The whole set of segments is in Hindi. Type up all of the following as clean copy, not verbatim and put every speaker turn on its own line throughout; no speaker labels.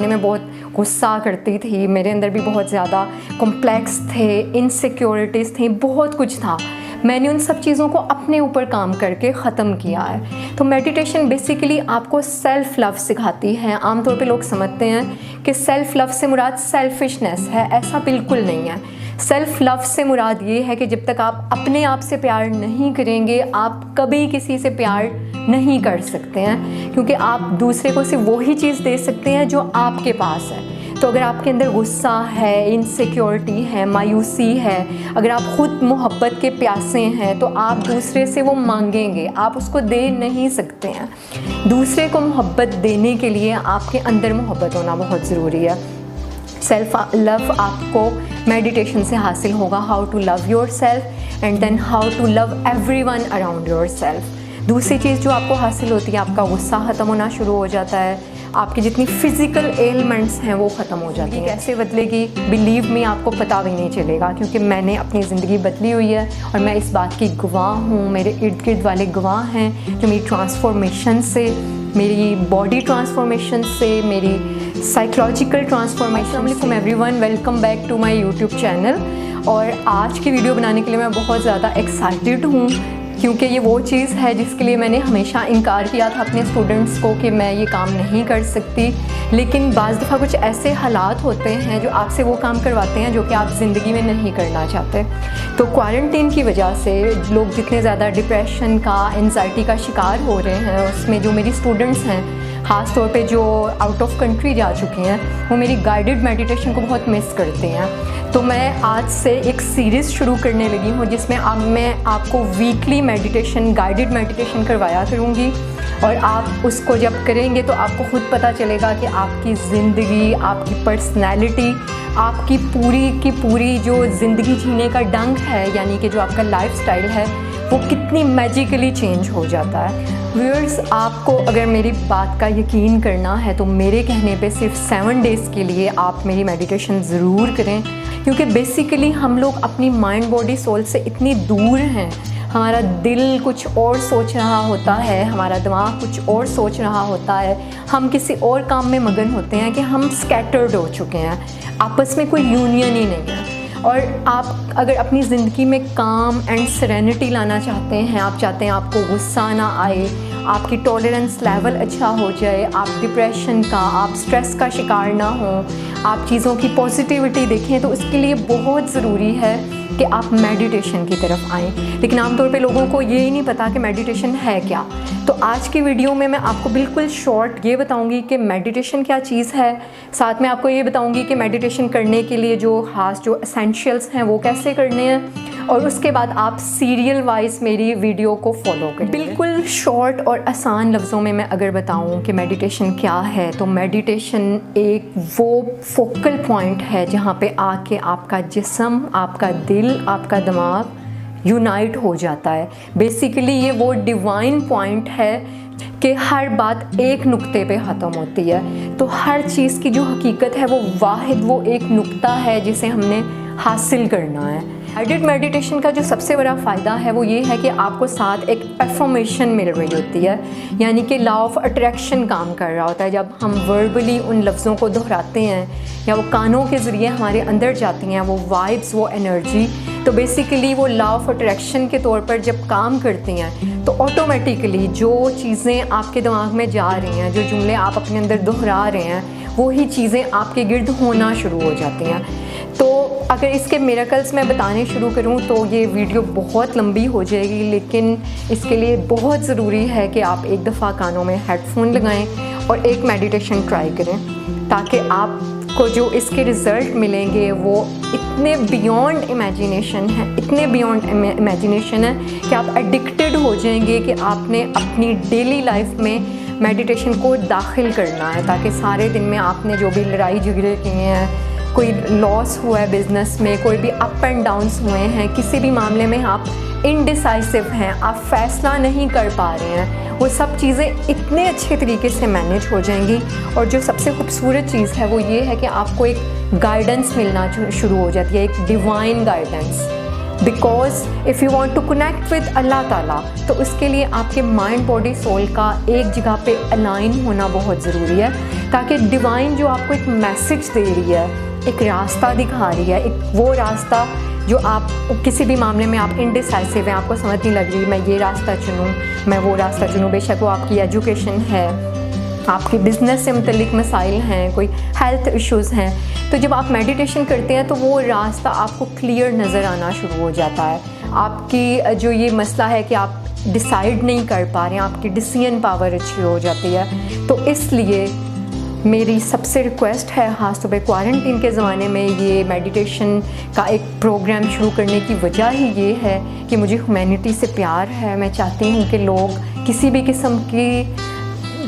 में बहुत गुस्सा करती थी, मेरे अंदर भी बहुत ज़्यादा कॉम्प्लेक्स थे, इनसिक्योरिटीज़ थी, बहुत कुछ था। मैंने उन सब चीज़ों को अपने ऊपर काम करके ख़त्म किया है। तो मेडिटेशन बेसिकली आपको सेल्फ़ लव सिखाती है। आमतौर पे लोग समझते हैं कि सेल्फ़ लव से मुराद सेल्फिशनेस है, ऐसा बिल्कुल नहीं है। सेल्फ़ लव से मुराद ये है कि जब तक आप अपने आप से प्यार नहीं करेंगे, आप कभी किसी से प्यार नहीं कर सकते हैं, क्योंकि आप दूसरे को सिर्फ वही चीज़ दे सकते हैं जो आपके पास है। तो अगर आपके अंदर गुस्सा है, इनसिक्योरिटी है, मायूसी है, अगर आप ख़ुद मोहब्बत के प्यासे हैं तो आप दूसरे से वो मांगेंगे, आप उसको दे नहीं सकते हैं। दूसरे को मोहब्बत देने के लिए आपके अंदर मोहब्बत होना बहुत ज़रूरी है। सेल्फ लव आपको मेडिटेशन से हासिल होगा, how to love yourself and then how to love everyone around yourself. दूसरी चीज़ जो आपको हासिल होती है, आपका गुस्सा ख़त्म होना शुरू हो जाता है, आपकी जितनी फ़िज़िकल एलिमेंट्स हैं वो ख़त्म हो जाती हैं। कैसे बदलेगी, बिलीव मी, आपको पता भी नहीं चलेगा, क्योंकि मैंने अपनी ज़िंदगी बदली हुई है और मैं इस बात की गवाह हूँ। मेरे इर्द गिर्द वाले गवाह हैं जो मेरी ट्रांसफॉर्मेशन से, मेरी बॉडी ट्रांसफॉर्मेशन से, मेरी साइकोलॉजिकल ट्रांसफॉर्मेशन। अस्सलाम everyone, welcome back to my YouTube channel. और आज की वीडियो बनाने के लिए मैं बहुत ज़्यादा एक्साइटेड हूँ, क्योंकि ये वो चीज़ है जिसके लिए मैंने हमेशा इनकार किया था अपने स्टूडेंट्स को कि मैं ये काम नहीं कर सकती। लेकिन बाज़ दफ़ा कुछ ऐसे हालात होते हैं जो आपसे वो काम करवाते हैं जो कि आप ज़िंदगी में नहीं करना चाहते। तो क्वारंटीन की वजह से लोग जितने ज़्यादा डिप्रेशन का, एंजाइटी का शिकार हो रहे हैं, उसमें जो मेरी स्टूडेंट्स हैं, ख़ास तौर पे जो आउट ऑफ कंट्री जा चुके हैं, वो मेरी गाइडेड मेडिटेशन को बहुत मिस करते हैं। तो मैं आज से एक सीरीज़ शुरू करने लगी हूँ जिसमें अब मैं आपको वीकली मेडिटेशन, गाइडेड मेडिटेशन करवाया करूँगी। और आप उसको जब करेंगे तो आपको ख़ुद पता चलेगा कि आपकी ज़िंदगी, आपकी पर्सनैलिटी, आपकी पूरी की पूरी जो ज़िंदगी जीने का ढंग है, यानी कि जो आपका लाइफस्टाइल है, वो कितनी मैजिकली चेंज हो जाता है। व्यूअर्स, आपको अगर मेरी बात का यकीन करना है तो मेरे कहने पे सिर्फ 7 डेज़ के लिए आप मेरी मेडिटेशन ज़रूर करें, क्योंकि बेसिकली हम लोग अपनी माइंड, बॉडी, सोल से इतनी दूर हैं। हमारा दिल कुछ और सोच रहा होता है, हमारा दिमाग कुछ और सोच रहा होता है, हम किसी और काम में मगन होते हैं कि हम स्कैटर्ड हो चुके हैं, आपस में कोई यूनियन ही नहीं है। और आप अगर अपनी ज़िंदगी में काम एंड सेरेनिटी लाना चाहते हैं, आप चाहते हैं आपको गुस्सा ना आए, आपकी टॉलरेंस लेवल अच्छा हो जाए, आप डिप्रेशन का, आप स्ट्रेस का शिकार ना हो, आप चीज़ों की पॉजिटिविटी देखें, तो इसके लिए बहुत ज़रूरी है कि आप मेडिटेशन की तरफ आएँ। लेकिन आमतौर पे लोगों को ये ही नहीं पता कि मेडिटेशन है क्या। तो आज की वीडियो में मैं आपको बिल्कुल शॉर्ट ये बताऊंगी कि मेडिटेशन क्या चीज़ है, साथ में आपको ये बताऊंगी कि मेडिटेशन करने के लिए जो खास जो एसेंशियल्स हैं वो कैसे करने हैं, और उसके बाद आप सीरियल वाइज मेरी वीडियो को फॉलो करें। बिल्कुल शॉर्ट और आसान लफ्ज़ों में मैं अगर बताऊं कि मेडिटेशन क्या है, तो मेडिटेशन एक वो फोकल पॉइंट है जहां पे आके आपका जिस्म, आपका दिल, आपका दिमाग यूनाइट हो जाता है। बेसिकली ये वो डिवाइन पॉइंट है कि हर बात एक नुक्ते पे ख़त्म होती है। तो हर चीज़ की जो हकीकत है वो वाहिद वो एक नुक्ता है जिसे हमने हासिल करना है। गाइडेड मेडिटेशन का जो सबसे बड़ा फ़ायदा है वो ये है कि आपको साथ एक एफर्मेशन मिल रही होती है, यानी कि लॉ ऑफ अट्रैक्शन काम कर रहा होता है। जब हम वर्बली उन लफ्ज़ों को दोहराते हैं या वो कानों के ज़रिए हमारे अंदर जाती हैं, वो वाइब्स, वो एनर्जी, तो बेसिकली वो लॉ ऑफ अट्रैक्शन के तौर पर जब काम करती हैं तो ऑटोमेटिकली जो चीज़ें आपके दिमाग में जा रही हैं, जो जुमले आप अपने अंदर दोहरा रहे हैं, वही चीज़ें आपके गिर्द होना शुरू हो जाती हैं। तो अगर इसके मिरेकल्स मैं बताने शुरू करूं तो ये वीडियो बहुत लंबी हो जाएगी, लेकिन इसके लिए बहुत ज़रूरी है कि आप एक दफ़ा कानों में हेडफोन लगाएं और एक मेडिटेशन ट्राई करें, ताकि आपको जो इसके रिज़ल्ट मिलेंगे वो इतने बियॉन्ड इमेजिनेशन है, इतने बियॉन्ड इमेजिनेशन है कि आप एडिक्टेड हो जाएंगे कि आपने अपनी डेली लाइफ में मेडिटेशन को दाखिल करना है, ताकि सारे दिन में आपने जो भी लड़ाई झगड़े किए हैं, कोई लॉस हुआ है बिज़नेस में, कोई भी अप एंड डाउन्स हुए हैं, किसी भी मामले में आप इनडिसाइसिव हैं, आप फैसला नहीं कर पा रहे हैं, वो सब चीज़ें इतने अच्छे तरीके से मैनेज हो जाएंगी। और जो सबसे खूबसूरत चीज़ है वो ये है कि आपको एक गाइडेंस मिलना शुरू हो जाती है, एक divine guidance. Because if you want to connect with Allah Taala, तो उसके लिए आपके माइंड, बॉडी, सोल का एक जगह पे अलाइन होना बहुत ज़रूरी है, ताकि डिवाइन जो आपको एक मैसेज दे रही है, एक रास्ता दिखा रही है, एक वो रास्ता जो आप किसी भी मामले में आप इनडिसाइसिव हैं, आपको समझ नहीं लग रही मैं ये रास्ता चुनूँ, मैं वो रास्ता चुनूँ, बेशक वो आपकी एजुकेशन है, आपके बिज़नेस से मुतल्लिक मसाइल हैं, कोई हेल्थ इश्यूज़ हैं, तो जब आप मेडिटेशन करते हैं तो वो रास्ता आपको क्लियर नज़र आना शुरू हो जाता है। आपकी जो ये मसला है कि आप डिसाइड नहीं कर पा रहे हैं, आपकी डिसीजन पावर अच्छी हो जाती है। तो इसलिए मेरी सबसे रिक्वेस्ट है, ख़ास तौर पे क्वारंटीन के ज़माने में ये मेडिटेशन का एक प्रोग्राम शुरू करने की वजह ही ये है कि मुझे ह्यूमैनिटी से प्यार है। मैं चाहती हूँ कि लोग किसी भी किस्म की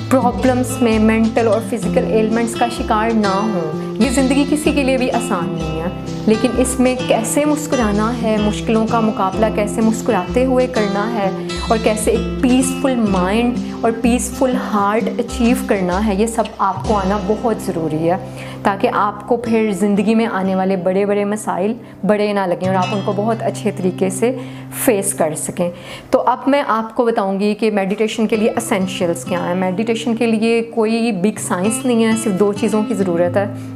प्रॉब्लम्स में, मेंटल और फिज़िकल एलिमेंट्स का शिकार ना हो। ये ज़िंदगी किसी के लिए भी आसान नहीं है, लेकिन इसमें कैसे मुस्कुराना है, मुश्किलों का मुकाबला कैसे मुस्कुराते हुए करना है, और कैसे एक पीसफुल माइंड और पीसफुल हार्ट अचीव करना है, ये सब आपको आना बहुत ज़रूरी है, ताकि आपको फिर ज़िंदगी में आने वाले बड़े बड़े मसाइल बड़े ना लगें और आप उनको बहुत अच्छे तरीके से फेस कर सकें। तो अब मैं आपको बताऊंगी कि मेडिटेशन के लिए एसेंशियल्स क्या हैं। मेडिटेशन के लिए कोई बिग साइंस नहीं है, सिर्फ 2 चीज़ों की ज़रूरत है।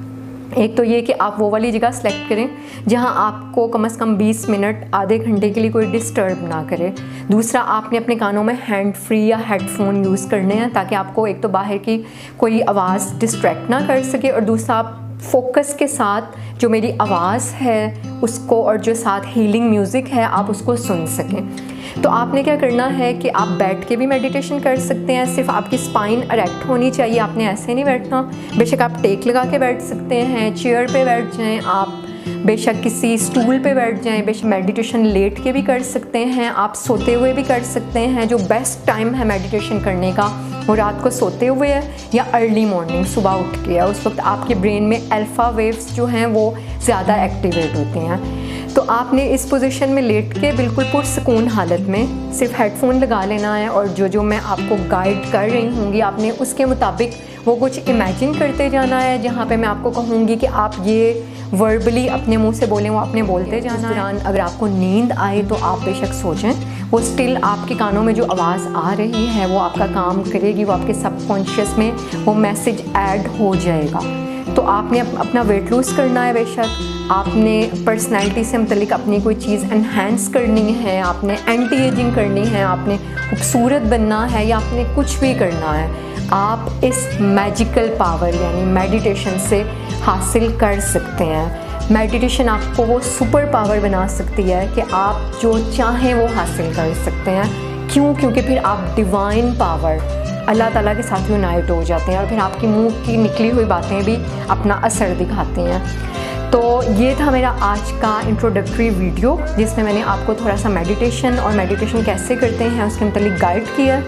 एक तो ये कि आप वो वाली जगह सेलेक्ट करें जहां आपको कम से कम 20 मिनट आधे घंटे के लिए कोई डिस्टर्ब ना करे। दूसरा, आपने अपने कानों में हैंड फ्री या हेडफोन यूज़ करने हैं ताकि आपको एक तो बाहर की कोई आवाज़ डिस्ट्रैक्ट ना कर सके, और दूसरा आप फोकस के साथ जो मेरी आवाज़ है उसको और जो साथ हीलिंग म्यूज़िक है आप उसको सुन सकें। तो आपने क्या करना है कि आप बैठ के भी मेडिटेशन कर सकते हैं, सिर्फ आपकी स्पाइन इरेक्ट होनी चाहिए, आपने ऐसे नहीं बैठना। बेशक आप टेक लगा के बैठ सकते हैं, चेयर पे बैठ जाएं, आप बेशक किसी स्टूल पे बैठ जाएं, बेशक मेडिटेशन लेट के भी कर सकते हैं, आप सोते हुए भी कर सकते हैं। जो बेस्ट टाइम है मेडिटेशन करने का वो रात को सोते हुए है या अर्ली मॉर्निंग सुबह उठ के है। उस वक्त आपके ब्रेन में अल्फ़ा वेव्स जो हैं वो ज़्यादा एक्टिवेट होती हैं। तो आपने इस पोजीशन में लेट के बिल्कुल पुरसकून हालत में सिर्फ हेडफोन लगा लेना है, और जो मैं आपको गाइड कर रही हूँगी आपने उसके मुताबिक वो कुछ इमेजिन करते जाना है, जहाँ पे मैं आपको कहूँगी कि आप ये वर्बली अपने मुंह से बोलें, वो आपने बोलते जाना है। अगर आपको नींद आए तो आप बेशक सोचें, वो स्टिल आपके कानों में जो आवाज़ आ रही है वो आपका काम करेगी, वो आपके सबकॉन्शियस में वो मैसेज ऐड हो जाएगा। तो आपने अपना वेट लूज़ करना है, बेशक आपने पर्सनैलिटी से मुतल्लिक अपनी कोई चीज़ एनहांस करनी है, आपने एंटी एजिंग करनी है, आपने खूबसूरत बनना है, या आपने कुछ भी करना है, आप इस मैजिकल पावर यानी मेडिटेशन से हासिल कर सकते हैं। मेडिटेशन आपको वो सुपर पावर बना सकती है कि आप जो चाहें वो हासिल कर सकते हैं। क्यों? क्योंकि फिर आप डिवाइन पावर अल्लाह ताला के साथ यूनाइट हो जाते हैं, और फिर आपकी मुंह की निकली हुई बातें भी अपना असर दिखाती हैं। तो ये था मेरा आज का इंट्रोडक्टरी वीडियो, जिसमें मैंने आपको थोड़ा सा मेडिटेशन और मेडिटेशन कैसे करते हैं उसके मतलब गाइड किया।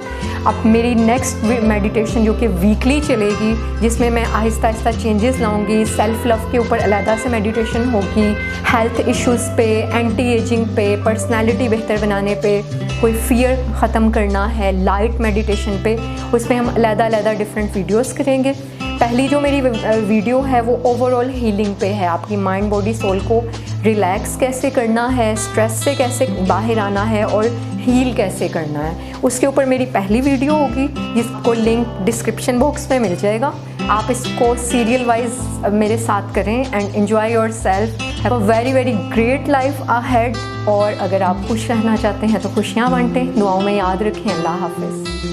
अब मेरी नेक्स्ट मेडिटेशन जो कि वीकली चलेगी, जिसमें मैं Aahista Aahista changes लाऊंगी, self love के ऊपर अलहदा से मेडिटेशन होगी, हेल्थ इश्यूज़ पे, एंटी एजिंग पे, पर्सनालिटी बेहतर बनाने पे, कोई फ़ियर ख़त्म करना है, लाइट मेडिटेशन पे, उसमें हम अलहदा डिफरेंट वीडियोज़ करेंगे। पहली जो मेरी वीडियो है वो ओवरऑल हीलिंग पे है, आपकी माइंड बॉडी सोल को रिलैक्स कैसे करना है, स्ट्रेस से कैसे बाहर आना है और हील कैसे करना है, उसके ऊपर मेरी पहली वीडियो होगी, जिसको लिंक डिस्क्रिप्शन बॉक्स में मिल जाएगा। आप इसको सीरियल वाइज मेरे साथ करें and enjoy your self, have a very great life ahead. और अगर आप खुश रहना चाहते हैं तो खुशियाँ बांटें, दुआओं में याद रखें। अल्लाह हाफिज़।